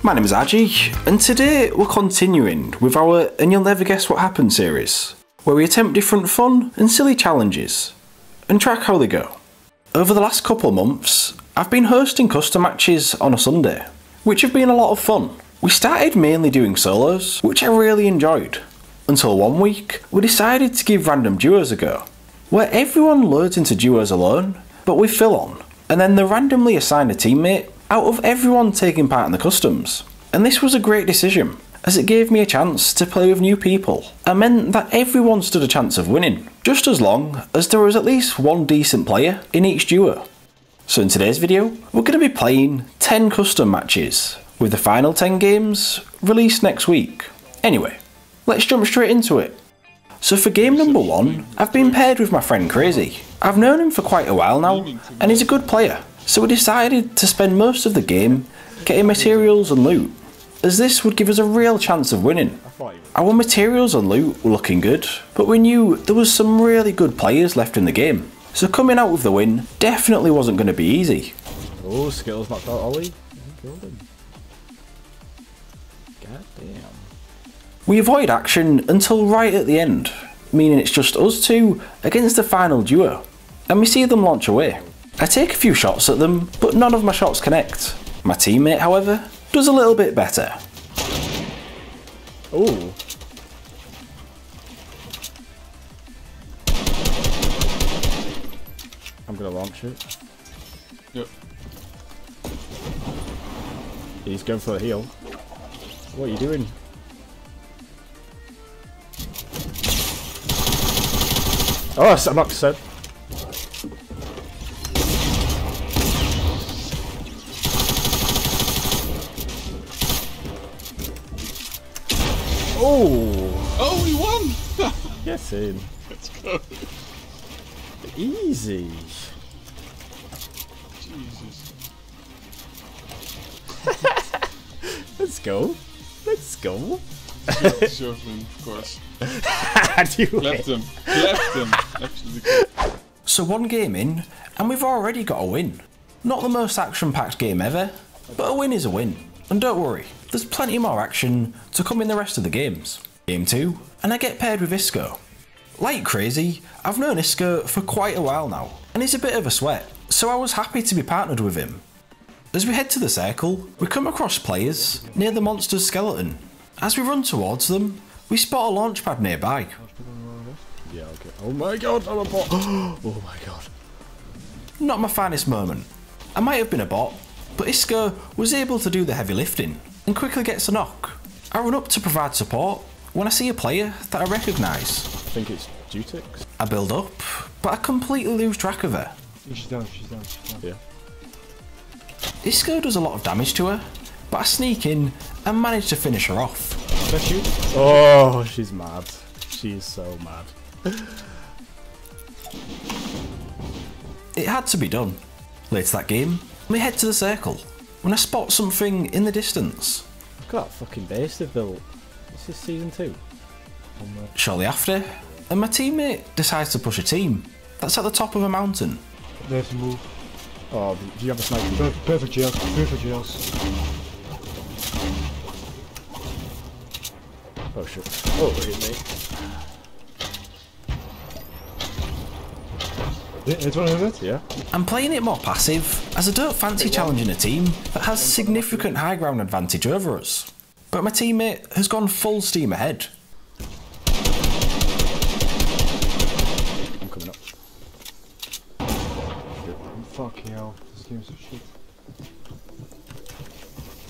My name is Aji, and today we're continuing with our And You'll Never Guess What Happened series, where we attempt different fun and silly challenges, and track how they go. Over the last couple of months, I've been hosting custom matches on a Sunday, which have been a lot of fun. We started mainly doing solos, which I really enjoyed, until one week we decided to give random duos a go, where everyone loads into duos alone, but with Phil on, and then they randomly assign a teammate out of everyone taking part in the customs. And this was a great decision, as it gave me a chance to play with new people, and meant that everyone stood a chance of winning, just as long as there was at least one decent player in each duo. So in today's video, we're going to be playing 10 custom matches, with the final 10 games released next week. Anyway, let's jump straight into it. So for game number 1, I've been paired with my friend Crazy. I've known him for quite a while now, and he's a good player, so we decided to spend most of the game getting materials and loot, as this would give us a real chance of winning. Our materials and loot were looking good, but we knew there was some really good players left in the game, so coming out with the win definitely wasn't going to be easy. Oh, Skittles knocked out Ollie. Killed him. God damn. We avoid action until right at the end, meaning it's just us two against the final duo, and we see them launch away. I take a few shots at them, but none of my shots connect. My teammate, however, does a little bit better. Oh. I'm gonna launch it. Yep. He's going for the heal. What are you doing? Oh, I'm not said. Oh! Oh, we won! Yes, in. Let's go. Easy. Jesus. Let's go. Let's go. Surfing, of course. Left him. Left him. Actually. So one game in, and we've already got a win. Not the most action-packed game ever, but a win is a win. And don't worry, there's plenty more action to come in the rest of the games. Game 2, and I get paired with Isco. Like Crazy, I've known Isco for quite a while now, and he's a bit of a sweat, so I was happy to be partnered with him. As we head to the circle, we come across players near the monster's skeleton. As we run towards them, we spot a launch pad nearby. Yeah, okay. Oh my god, I'm a bot. Oh my god. Not my finest moment. I might have been a bot, but Isco was able to do the heavy lifting and quickly gets a knock. I run up to provide support when I see a player that I recognise. I think it's Jutix. I build up, but I completely lose track of her. She's down, she's down, she's down. Yeah. Isco does a lot of damage to her, but I sneak in and manage to finish her off. Does she? Oh, she's mad. She is so mad. It had to be done. Later that game, we head to the circle when I spot something in the distance. Look at that fucking base they've built. This is season 2. Shortly after, and my teammate decides to push a team that's at the top of a mountain. There's a move. Oh, do you have a sniper? Perfect jails, perfect jails. Oh shit. Oh, hit me. It's one of it? Yeah. I'm playing it more passive, as I don't fancy challenging a team that has significant high ground advantage over us. But my teammate has gone full steam ahead. I'm coming up. Fucking hell, this game's so shit.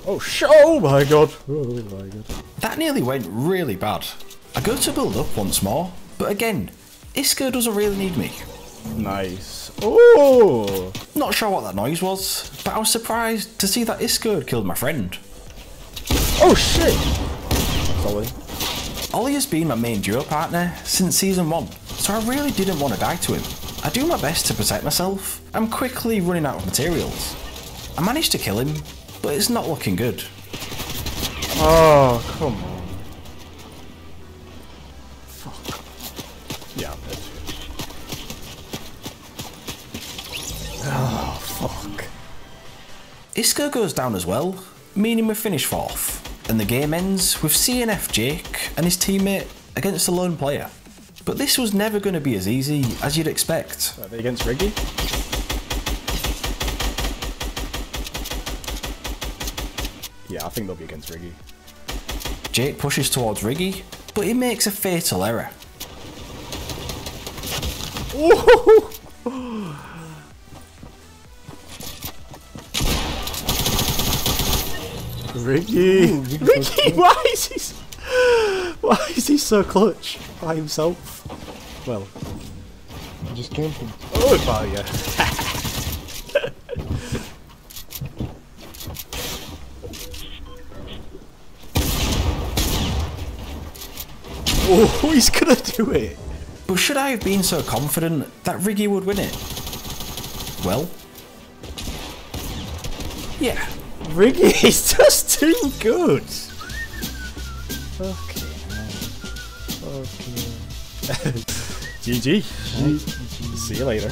Oh shit! Oh my god! Oh my god. That nearly went really bad. I go to build up once more, but again, Isco doesn't really need me. Nice. Oh! Not sure what that noise was, but I was surprised to see that Isco had killed my friend. Oh shit! Solid. Ollie has been my main duo partner since season 1, so I really didn't want to die to him. I do my best to protect myself. I'm quickly running out of materials. I managed to kill him, but it's not looking good. Oh, come on. Fuck. Yeah, I'm dead. Oh, fuck. Isco goes down as well, meaning we finish 4th, and the game ends with CNF Jake and his teammate against a lone player. But this was never going to be as easy as you'd expect. Are they against Riggy? Yeah, I think they'll be against Riggy. Jake pushes towards Riggy, but he makes a fatal error. Riggy! Riggy, why is he so clutch by himself? Well, I just came from. oh, wow, yeah. Oh, he's gonna do it. But should I have been so confident that Riggy would win it? Well, yeah. Riggy is just too good. Okay. GG. See you later.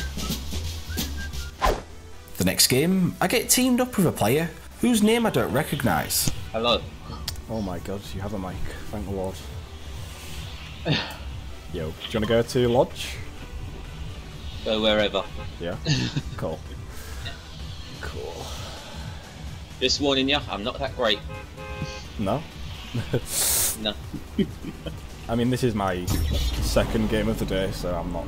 The next game, I get teamed up with a player whose name I don't recognise. Hello. Oh my god, you have a mic. Thank the Lord. Yo, do you want to go to Lodge? Go wherever. Yeah. Cool. Cool. Just warning you, I'm not that great. No? No. I mean, this is my second game of the day, so I'm not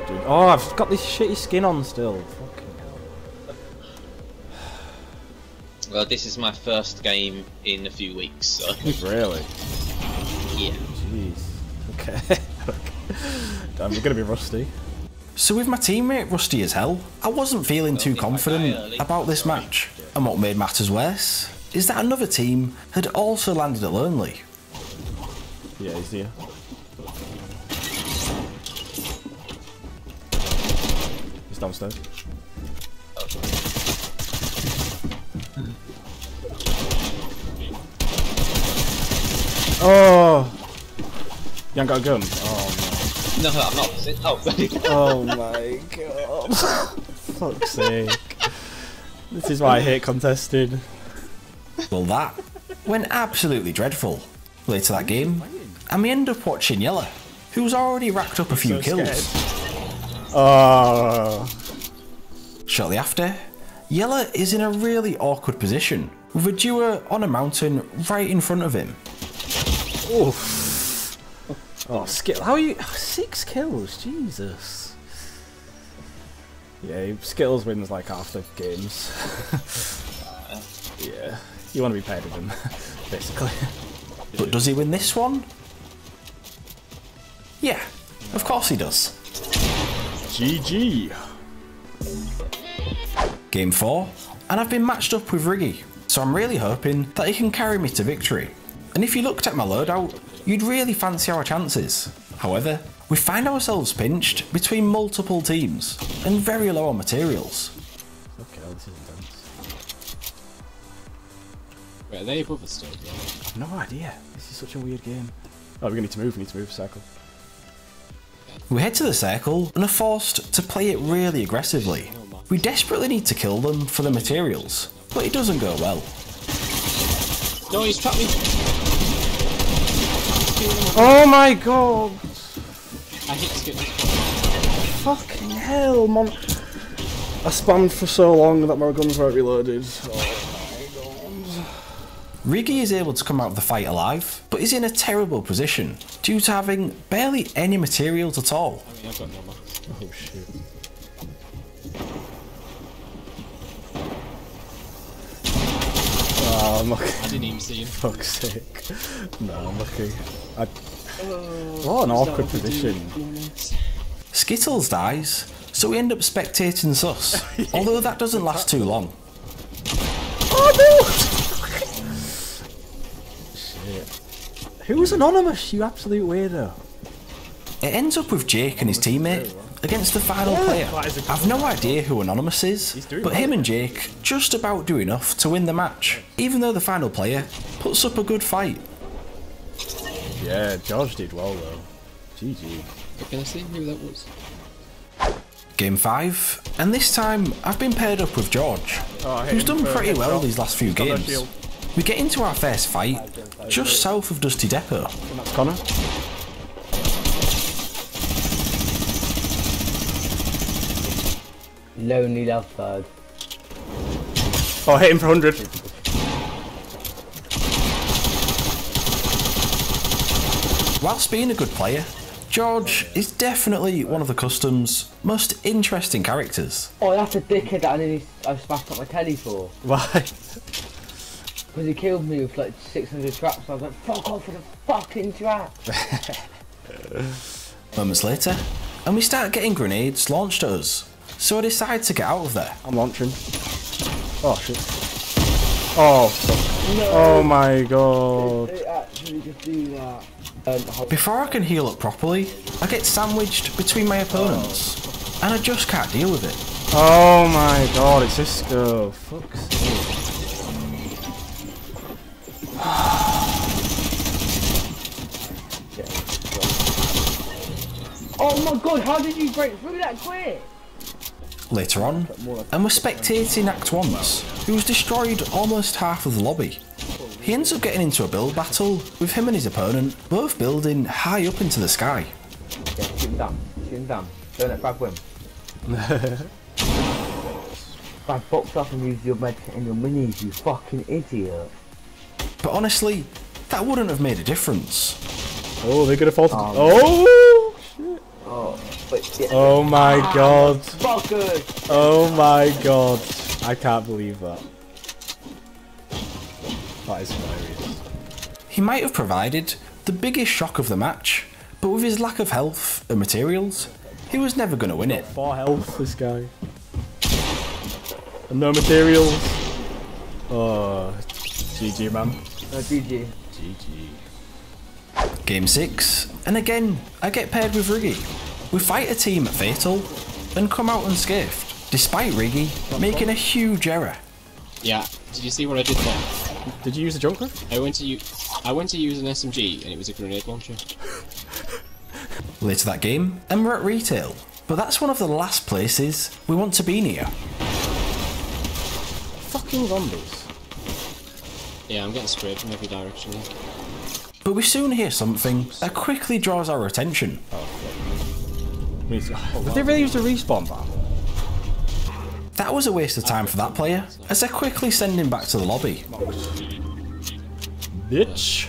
doing. Oh, I've got this shitty skin on still. Fucking hell. Well, this is my first game in a few weeks, so. Really? Yeah. Jeez. Okay. Damn, you're gonna be rusty. So with my teammate rusty as hell, I wasn't feeling too confident about this match. And what made matters worse is that another team had also landed at Lonely. Yeah, he's here. He's downstairs. Oh! You ain't got a gun? Oh No, I'm not. Oh, sorry. no. Oh my god. Fuck's sake. This is why I hate contesting. Well, that went absolutely dreadful. Later that game, and we end up watching Yella, who's already racked up a few kills. Oh. Shortly after, Yella is in a really awkward position, with a duo on a mountain right in front of him. Oof. Oh, Skittles. How are you? 6 kills? Jesus. Yeah, Skittles wins like half the games. Yeah. You want to be paired with him, basically. But does he win this one? Yeah, of course he does. GG. Game 4, and I've been matched up with Riggy, so I'm really hoping that he can carry me to victory. And if you looked at my loadout, you'd really fancy our chances. However, we find ourselves pinched between multiple teams, and very low on materials. Okay, this is intense. Wait, are they above us still? Yeah. I've no idea. This is such a weird game. Oh, we need to move. Circle. We head to the circle and are forced to play it really aggressively. We desperately need to kill them for the materials, but it doesn't go well. No, he's trapped me. Oh my god! I hit skip. Fucking hell, man. I spammed for so long that my guns weren't reloaded. Riggy is able to come out of the fight alive, but is in a terrible position due to having barely any materials at all. I mean, I've got no more. Oh shit. Oh, I'm lucky. I didn't even see him. Fuck's sake. No, I'm lucky. What an awkward position. Skittles dies, so we end up spectating sus, although that doesn't last too long. Oh no! Shit. Who was anonymous, you absolute weirdo? It ends up with Jake and his teammate against the final player. I've no idea who Anonymous is, but him and Jake just about do enough to win the match, even though the final player puts up a good fight. Yeah, George did well though. GG. Can I see who that was? Game 5, and this time I've been paired up with George, who's done pretty well these last few games. We get into our first fight just south of Dusty Depot. And that's Connor. Lonely left side. Oh, hit him for 100. Whilst being a good player, George is definitely one of the custom's most interesting characters. Oh, that's a dickhead that I smashed up my telly for. Why? Because he killed me with like 600 traps. I was like, fuck off with the fucking trap. Moments later, and we start getting grenades launched at us. So I decide to get out of there. I'm launching. Oh shit. Oh fuck. No. Oh my god. They actually just do that. Before I can heal up properly, I get sandwiched between my opponents, and I just can't deal with it. Oh my god, it's Cisco. Fuck's sake. Oh my god, how did you break through that quick? Later on, and we're spectating Act Once, who has destroyed almost half of the lobby. He ends up getting into a build battle with him and his opponent, both building high up into the sky. Yeah, shoot him down. Shoot him down. Don't let Brad win. Brad, box up and use your med and your minis, you fucking idiot. But honestly, that wouldn't have made a difference. Oh, they're gonna fall to oh shit. Oh, but yeah. Oh my god. Fuckers! Oh my god. I can't believe that. That is hilarious. He might have provided the biggest shock of the match, but with his lack of health and materials, he was never going to win it. 4 health, this guy. And no materials. Oh, GG, man. GG. GG. Game 6, and again, I get paired with Riggy. We fight a team at Fatal, and come out unscathed, despite Riggy making a huge error. Yeah. Did you see what I did there? Did you use a Joker? I went to use an SMG and it was a grenade launcher. Later that game, and we're at retail, but that's one of the last places we want to be near. Fucking zombies. Yeah, I'm getting sprayed from every direction. But we soon hear something that quickly draws our attention. Did they really use the respawn bar? That was a waste of time for that player, as I quickly send him back to the lobby. Bitch.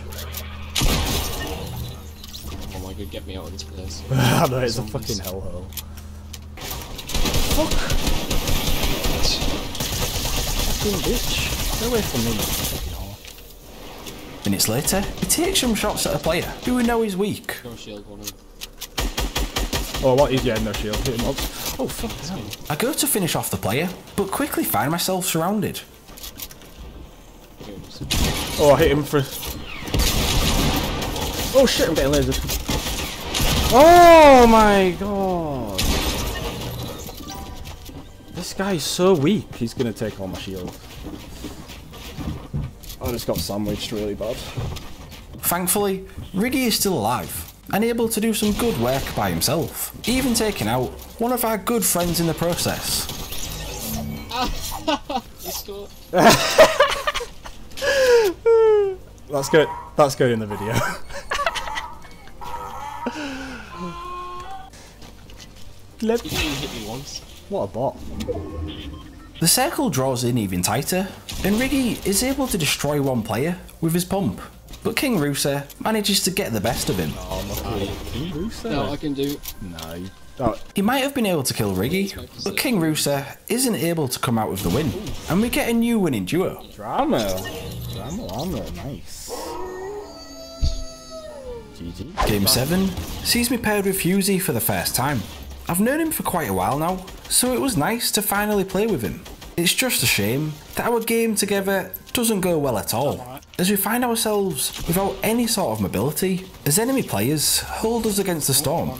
Oh my god, get me out of this place. I know, it's a fucking hellhole. Fuck. Fucking bitch. Get away from me, you fucking whore. Minutes later, he takes some shots at a player who we know is weak. Go shield one of them. Oh, what? He's getting no shield. Hit him up. Oh, fuck hell. I go to finish off the player, but quickly find myself surrounded. Oh, I hit him for... Oh shit, I'm getting lasered. Oh my god. This guy's so weak, he's gonna take all my shield. I just got sandwiched really bad. Thankfully, Riggy is still alive, and able to do some good work by himself, even taking out one of our good friends in the process. You scored. That's good. That's good in the video. You didn't even hit me once. What a bot. The circle draws in even tighter, and Riggy is able to destroy one player with his pump, but King Rusa manages to get the best of him. Oh, King Rusa? No, I can do. No, you don't. He might have been able to kill Riggy, but King Rusa isn't able to come out with the win, and we get a new winning duo. Drama. Drama armor, nice. GG. Game 7 sees me paired with Fusey for the first time. I've known him for quite a while now, so it was nice to finally play with him. It's just a shame that our game together doesn't go well at all, as we find ourselves without any sort of mobility, as enemy players hold us against the storm.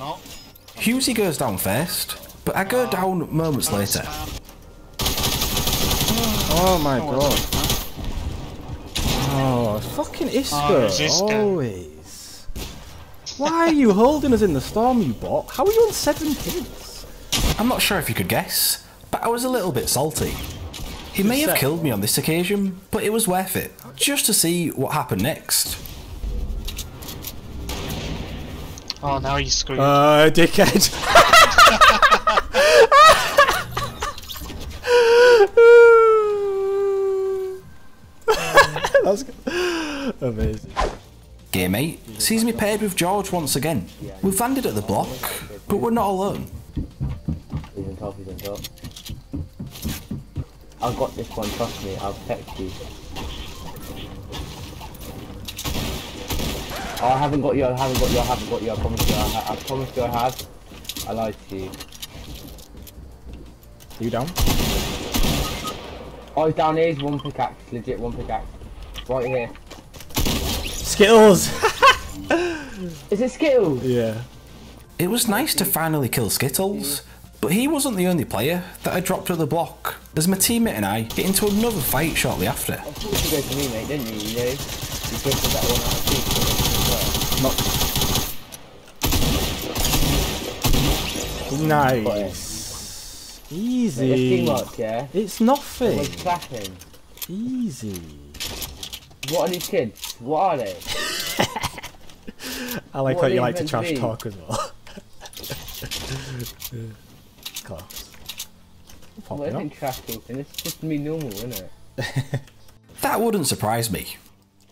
Husey goes down first, but I go down moments later. Oh my god. Oh, fucking Isco, always. Why are you holding us in the storm, you bot? How are you on 7 kills? I'm not sure if you could guess, but I was a little bit salty. He may have killed me on this occasion, but it was worth it, just to see what happened next. Oh, now he's screwed. Dickhead. That's amazing. Game 8 sees me paired with George once again. We've landed at the block, but we're not alone. He's on top, he's on top. I've got this one, trust me, I'll text you. Oh, I haven't got you, I promise you, I promise you I have. I lied to you. You down? Oh, he's down here, he's one pickaxe, legit one pickaxe. Right here. Skittles! Is it Skittles? Yeah. It was nice to finally kill Skittles, but he wasn't the only player that I dropped at the block, as my teammate and I get into another fight shortly after. I thought you go to me, mate, didn't you? You know? You go for that one out of two. Nice. Easy. It's teamwork, yeah? It's nothing. We're clapping. Easy. What are these kids? What are they? I like What how are you they like to meant to trash be? talk as well. Class. Well, it ain't trash talking, it's just me normal, isn't it? That wouldn't surprise me.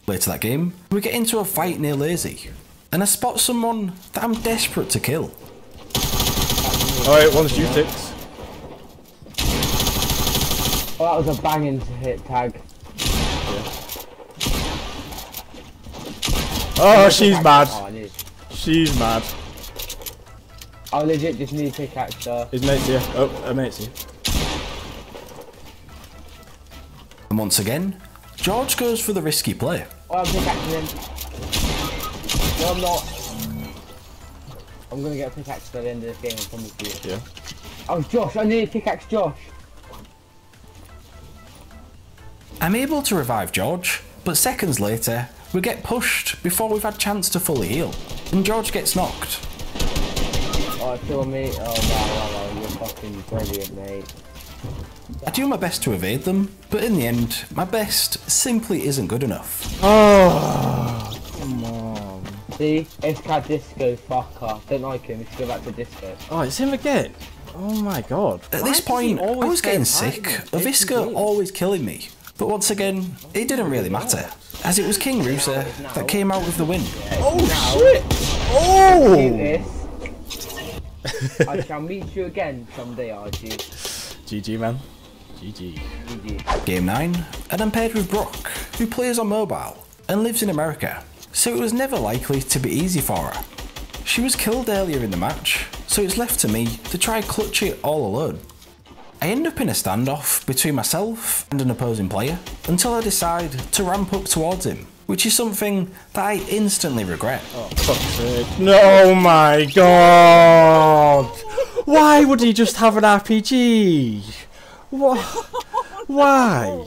Later that game, we get into a fight near Lazy, and I spot someone that I'm desperate to kill. Alright, one's Jutix. Oh, that was a banging hit tag. Oh, she's mad. Oh, I knew. She's mad. I legit just need pickaxe though. His mate's here. Oh, her mate's here. And once again, George goes for the risky play. Oh, I'm pickaxing him. No, I'm not. I'm gonna get a pickaxe by the end of this game, I promise you. Yeah. Oh, Josh, I need a pickaxe, Josh. I'm able to revive George, but seconds later, we get pushed before we've had chance to fully heal, and George gets knocked. Oh, kill me. Oh, wow, you're fucking brilliant, mate. I do my best to evade them, but in the end, my best simply isn't good enough. Oh, come on. See? SCAD Disco, fucker. Don't like him, we should go back to Disco. Oh, it's him again. Oh my god. At this point, I was getting sick of Iska always killing me, but once again, it didn't really matter, as it was King Rusa that came out with the win. Oh shit! Oh! Do this. I shall meet you again someday, Archie. GG, man. GG. GG. Game 9, and I'm paired with Brooke, who plays on mobile and lives in America, so it was never likely to be easy for her. She was killed earlier in the match, so it's left to me to try clutch it all alone. I end up in a standoff between myself and an opposing player until I decide to ramp up towards him, which is something that I instantly regret. Oh, fuck's sake. No, oh my god! Why would he just have an RPG? What? Why?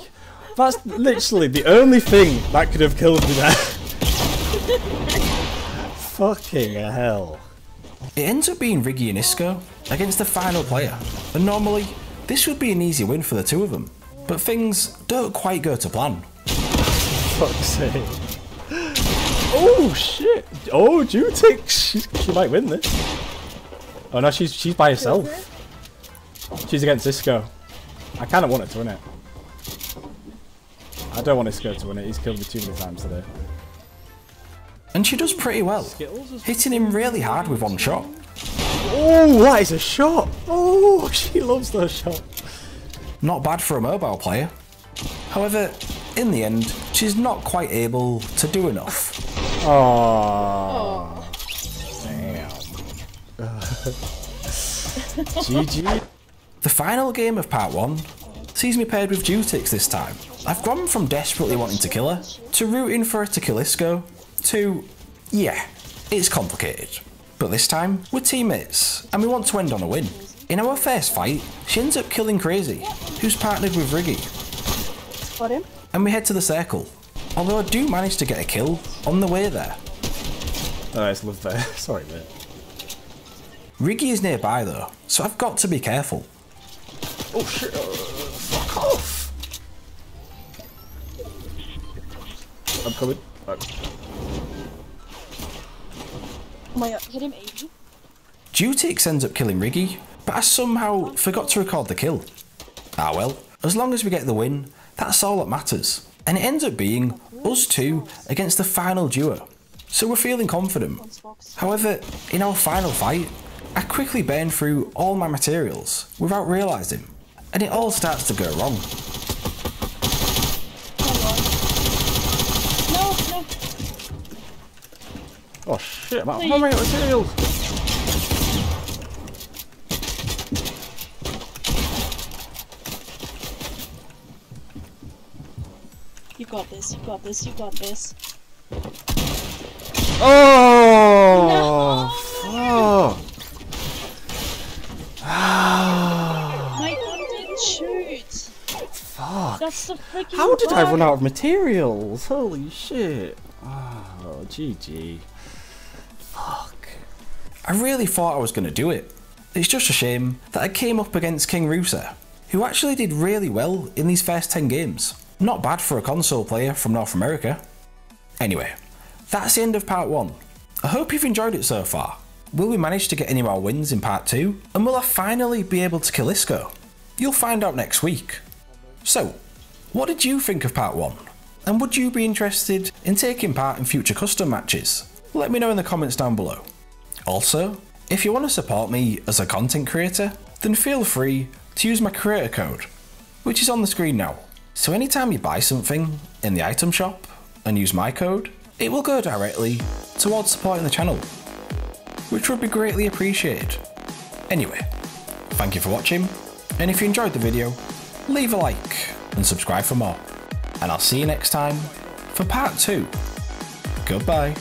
That's literally the only thing that could have killed me there. Fucking hell. It ends up being Riggy and Isco against the final player, and normally this would be an easy win for the two of them, but things don't quite go to plan. Fuck's sake. Oh shit! Oh, Jutix! She might win this. Oh no, she's by herself. She's against Isco. I kind of want her to win it. I don't want Isco to win it. He's killed me too many times today. And she does pretty well, hitting him really hard with one shot. Oh, that is a shot! Oh, she loves those shots. Not bad for a mobile player. However, in the end, she's not quite able to do enough. Oh. Damn. GG. The final game of part 1 sees me paired with Jutix this time. I've gone from desperately wanting to kill her, to rooting for her to kill Isco, to, yeah, it's complicated. But this time, we're teammates, and we want to end on a win. In our first fight, she ends up killing Crazy, who's partnered with Riggy. Got him. And we head to the circle, although I do manage to get a kill on the way there. Oh, it's love there. Sorry, mate. Riggy is nearby though, so I've got to be careful. Oh shit, fuck off! I'm coming. Oh my god, hit him 80. Dutix ends up killing Riggy, but I somehow forgot to record the kill. Ah well, as long as we get the win, that's all that matters. And it ends up being us two against the final duo. So we're feeling confident. However, in our final fight, I quickly burn through all my materials without realising, and it all starts to go wrong. No, no. Oh shit, how am I out of materials? You got this, you got this, you got this. Oh! No! Fuck! My gun didn't shoot. Fuck! That's the freaking How did I bug. run out of materials? Holy shit! Oh, GG. Fuck. I really thought I was going to do it. It's just a shame that I came up against King Rusa, who actually did really well in these first 10 games. Not bad for a console player from North America. Anyway, that's the end of part 1. I hope you've enjoyed it so far. Will we manage to get any more wins in part 2? And will I finally be able to kill Isco? You'll find out next week. So, what did you think of part 1? And would you be interested in taking part in future custom matches? Let me know in the comments down below. Also, if you want to support me as a content creator, then feel free to use my creator code, which is on the screen now. So anytime you buy something in the item shop and use my code, it will go directly towards supporting the channel, which would be greatly appreciated. Anyway, thank you for watching, and if you enjoyed the video, leave a like and subscribe for more. And I'll see you next time for part 2. Goodbye.